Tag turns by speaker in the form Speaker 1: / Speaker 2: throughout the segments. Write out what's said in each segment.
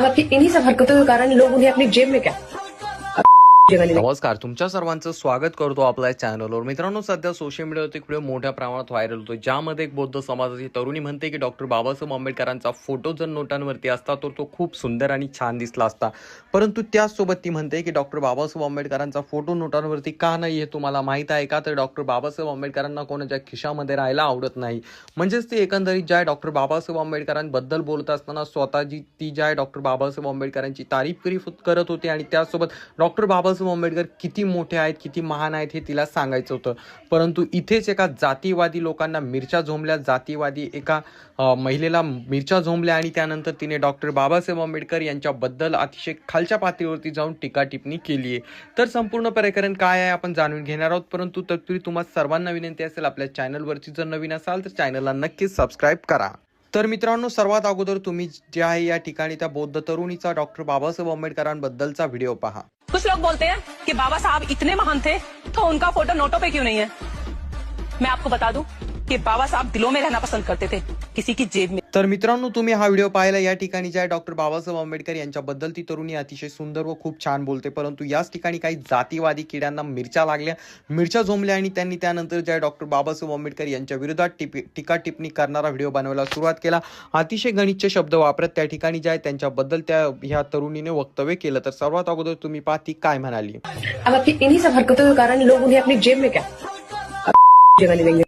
Speaker 1: अब आपकी इन्हीं सब हरकतों के कारण लोग उन्हें अपनी जेब में क्या जगह नहीं
Speaker 2: नमस्कार, तुमच्या सर्वांचं स्वागत करतो आपल्या चॅनलवर। मित्रांनो, सध्या सोशल मीडियावरती एक व्हिडिओ मोठ्या प्रमाणात व्हायरल होतो, ज्यामध्ये एक बौद्ध समाजाची तरुणी म्हणते की डॉक्टर बाबासाहेब आंबेडकरांचा फोटो जर नोटांवरती असता तर तो खूप सुंदर आणि छान दिसला असता, परंतु त्याचसोबत ती म्हणते की डॉक्टर बाबासाहेब आंबेडकरांचा फोटो नोटांवरती का नाही हे तुम्हाला माहित आहे का? तर डॉक्टर बाबासाहेब आंबेडकरांना कोणाच्या खिशामध्ये राहायला आवडत नाही। म्हणजेच ती एकंदरीत ज्या डॉक्टर बाबासाहेब आंबेडकरांबद्दल बोलत असताना स्वतःची ती ज्या डॉक्टर बाबासाहेब आंबेडकरांची तारीफ करत होती आणि त्यासोबत डॉक्टर बाबासाहेब आंबेडकर किती मोठे आहेत, किती महान आहेत हे तिला सांगायचं होतं। परंतु इथेच एका जातीवादी लोकांना मिरच्या झोंबल्या, जातीवादी एका महिलेला मिरच्या झोंबल्या आणि त्यानंतर तिने डॉक्टर बाबासाहेब आंबेडकर यांच्याबद्दल अतिशय खालच्या पातळीवरती जाऊन टीका टिप्पणी केली आहे। तर संपूर्ण प्रकरण काय आहे आपण जाणून घेणार आहोत, परंतु तत्पूर्वी तुम्हाला सर्वांना विनंती असेल, आपल्या चॅनलवरती जर नवीन असाल तर चॅनलला नक्कीच सबस्क्राईब करा। तर मित्रांनो, सर्वात अगोदर तुम्ही जे आहे या ठिकाणी त्या बौद्ध तरुणीचा डॉक्टर बाबासाहेब आंबेडकरांबद्दलचा व्हिडिओ पहा।
Speaker 3: कुछ लोग बोलते हैं कि बाबा साहब इतने महान थे तो उनका फोटो नोटों पे क्यों नहीं है। मैं आपको बता दूं कि बाबा साहब दिलों में रहना पसंद करते थे, किसी की जेब में।
Speaker 2: तर मित्रांनो, तुम्ही हा व्हिडिओ पाहिला। या ठिकाणी ज्या डॉक्टर बाबासाहेब आंबेडकर यांच्याबद्दल ती तरुणी अतिशय सुंदर व खूप छान बोलते, परंतु याच ठिकाणी काही जातीवादी किड्यांना मिरच्या लागल्या, मिरच्या झोंबल्या आणि त्यांनी त्यानंतर ज्या डॉक्टर बाबासाहेब आंबेडकर यांच्या विरोधात टीका टिप्पणी करणारा व्हिडिओ बनवायला सुरुवात केला। अतिशय गणितचे शब्द वापरत त्या ठिकाणी जे आहे त्यांच्याबद्दल ह्या तरुणीने वक्तव्य केलं। तर सर्वात अगोदर तुम्ही पहा ती काय म्हणाली।
Speaker 1: अब आपकी इन्हीं सब हरकतों के कारण लोग उन्हें अपनी जेब में क्या जगह नहीं देंगे।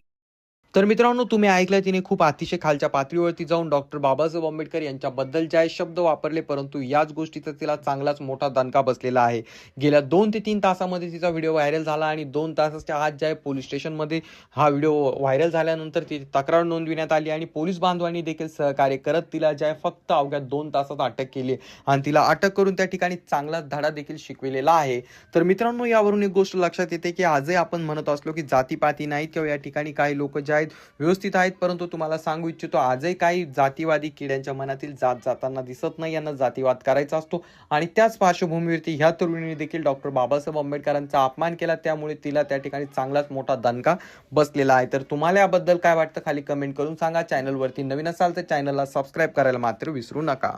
Speaker 2: तर मित्रांनो, तुम्ही ऐकलं, तिने खूप अतिशय खालच्या पातळीवरती जाऊन डॉक्टर बाबासाहेब आंबेडकर यांच्याबद्दल जे शब्द वापरले, परंतु याच गोष्टीचा तिला चांगलाच मोठा दणका बसलेला आहे। गेल्या 2 ते 3 तासामध्ये तिचा व्हिडिओ व्हायरल झाला आणि 2 तासाच्या आत जे आहे पोलीस स्टेशनमध्ये हा व्हिडिओ व्हायरल झाल्यानंतर ती तक्रार नोंदविण्यात आली आणि पोलीस बांधवांनी देखील सहकार्य करत तिला जे आहे फक्त अवघ्या 2 तासात अटक केली आणि तिला अटक करून त्या ठिकाणी चांगलाच धडा देखील शिकविलेला आहे। तर मित्रांनो, यावरून एक गोष्ट लक्षात येते की आजही आपण म्हणत असलो की जातीपाती नाहीत किंवा या ठिकाणी काही लोक जे व्यवस्थित आहेत, परंतु तुम्हाला सांगू इच्छितो आजही काही जातीवादी किड्यांच्या मनातील जात जाताना दिसत नाही। यांना जातीवाद करायचा असतो आणि त्याच पार्श्वभूमीवरती ह्या तरुणीने देखील डॉक्टर बाबासाहेब आंबेडकरांचा अपमान केला, त्यामुळे तिला त्या ठिकाणी चांगलाच मोठा दणका बसलेला आहे। तर तुम्हाला याबद्दल काय वाटतं खाली कमेंट करून सांगा। चॅनलवरती नवीन असाल तर चॅनलला सबस्क्राईब करायला मात्र विसरू नका।